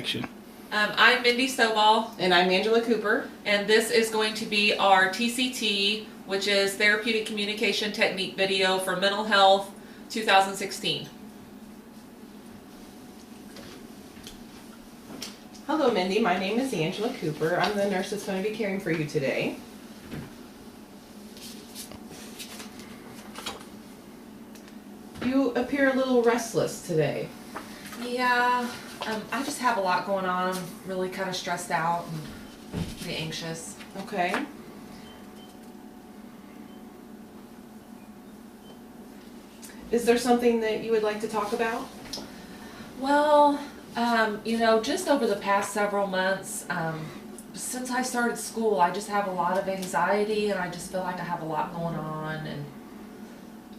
action. I'm Mindy Stovall, And I'm Angela Cooper. and this is going to be our TCT, which is Therapeutic Communication Technique video for Mental Health 2016. Hello, Mindy. My name is Angela Cooper. I'm the nurse that's going to be caring for you today. You appear a little restless today. Yeah, I just have a lot going on. I'm really kind of stressed out and pretty anxious. Okay. Is there something that you would like to talk about? Well, just over the past several months, since I started school, I just have a lot of anxiety, and I just feel like I have a lot going on, and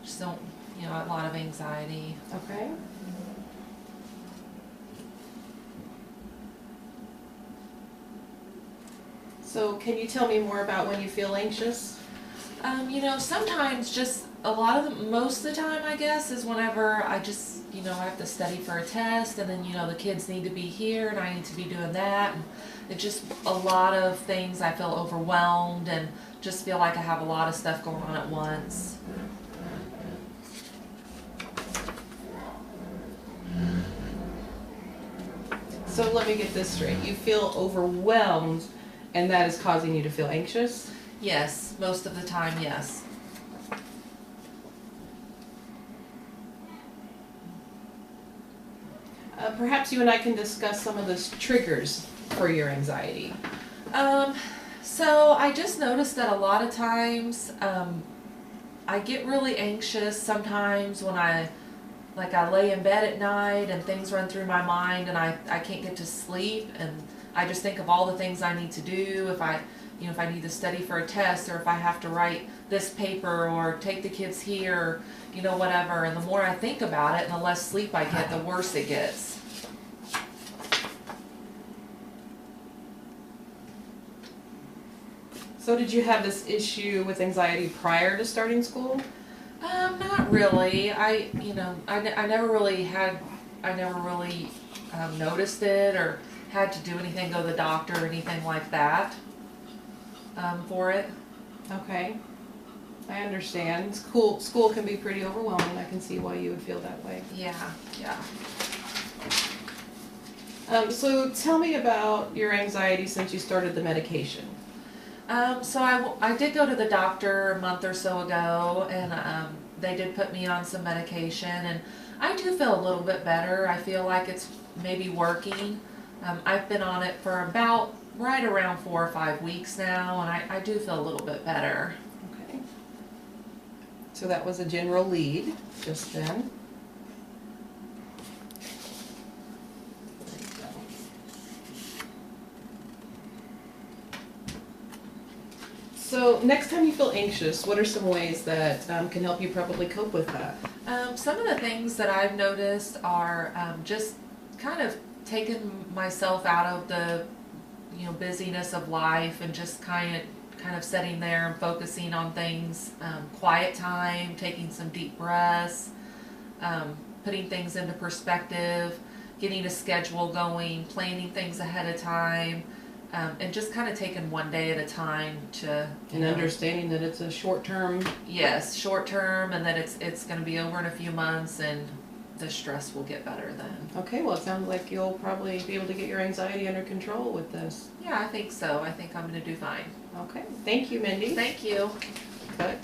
just don't, a lot of anxiety. Okay. So can you tell me more about when you feel anxious? Sometimes just most of the time, I guess, is whenever I just, I have to study for a test, and then, the kids need to be here, and I need to be doing that, and it's just a lot of things. I feel overwhelmed and just feel like I have a lot of stuff going on at once. So let me get this straight. You feel overwhelmed, and that is causing you to feel anxious? Yes, most of the time, yes. Perhaps you and I can discuss some of those triggers for your anxiety. So I just noticed that a lot of times I get really anxious sometimes when I lay in bed at night and things run through my mind, and I can't get to sleep, and I just think of all the things I need to do if I need to study for a test, or if I have to write this paper or take the kids here, whatever. And the more I think about it and the less sleep I get, the worse it gets. So did you have this issue with anxiety prior to starting school? Not really. I never really noticed it or had to do anything, go to the doctor or anything like that for it. Okay. I understand. School can be pretty overwhelming. I can see why you would feel that way. Yeah. So tell me about your anxiety since you started the medication. So I did go to the doctor a month or so ago, and they did put me on some medication, and I do feel a little bit better. I feel like it's maybe working. I've been on it for about right around 4 or 5 weeks now, and I do feel a little bit better. Okay. So that was a general lead just then. So next time you feel anxious, what are some ways that can help you probably cope with that? Some of the things that I've noticed are just kind of taking myself out of the busyness of life, and just kind of sitting there and focusing on things, quiet time, taking some deep breaths, putting things into perspective, getting a schedule going, planning things ahead of time. And just kind of taking one day at a time to... And understanding that it's a short-term... Yes, short-term, and that it's going to be over in a few months, and the stress will get better then. Okay, well, it sounds like you'll probably be able to get your anxiety under control with this. Yeah, I think so. I think I'm going to do fine. Okay, thank you, Mindy. Thank you. Cut.